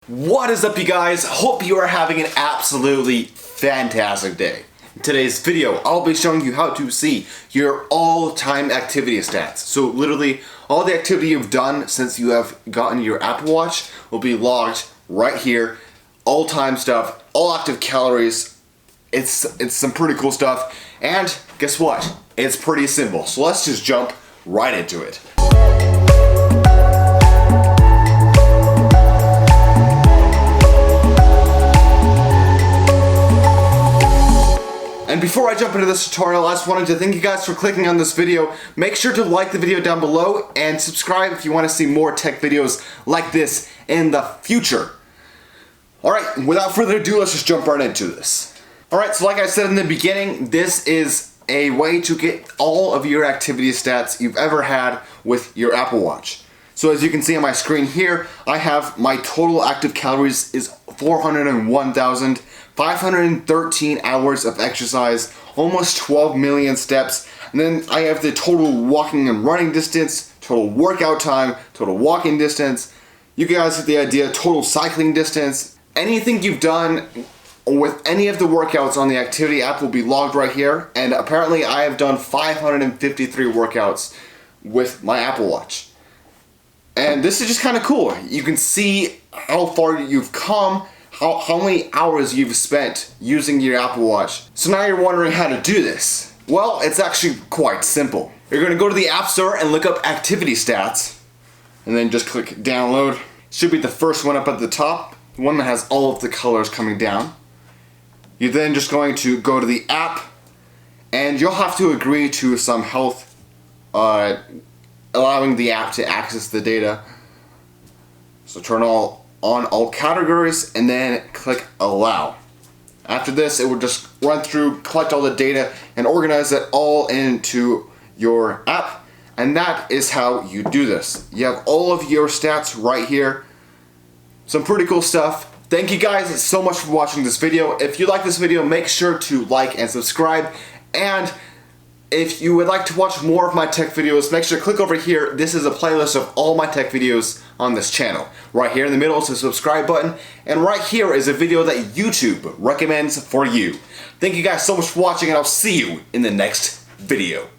What is up, you guys? Hope you are having an absolutely fantastic day. In today's video, I'll be showing you how to see your all-time activity stats. So literally, all the activity you've done since you have gotten your Apple Watch will be logged right here. All-time stuff, all active calories. It's some pretty cool stuff. And guess what? It's pretty simple. So let's just jump right into it. And before I jump into this tutorial, I just wanted to thank you guys for clicking on this video. Make sure to like the video down below and subscribe if you want to see more tech videos like this in the future. Alright, without further ado, let's just jump right into this. Alright, so like I said in the beginning, this is a way to get all of your activity stats you've ever had with your Apple Watch. So as you can see on my screen here, I have my total active calories is 401,513 hours of exercise, almost 12 million steps, and then I have the total walking and running distance, total workout time, total walking distance. You guys get the idea, total cycling distance. Anything you've done with any of the workouts on the activity app will be logged right here, and apparently I have done 553 workouts with my Apple Watch. And this is just kind of cool. You can see how far you've come, how many hours you've spent using your Apple Watch. So now you're wondering how to do this. Well, it's actually quite simple. You're going to go to the App Store and look up activity stats, and then just click download. Should be the first one up at the top, the one that has all of the colors coming down. You're then just going to go to the app, and you'll have to agree to some health, allowing the app to access the data. So turn on all categories and then click allow. After this, it will just run through, collect all the data, and organize it all into your app. And that is how you do this. You have all of your stats right here. Some pretty cool stuff. Thank you guys so much for watching this video. If you like this video, make sure to like and subscribe. And if you would like to watch more of my tech videos, make sure to click over here. This is a playlist of all my tech videos on this channel. Right here in the middle is the subscribe button, and right here is a video that YouTube recommends for you. Thank you guys so much for watching, and I'll see you in the next video.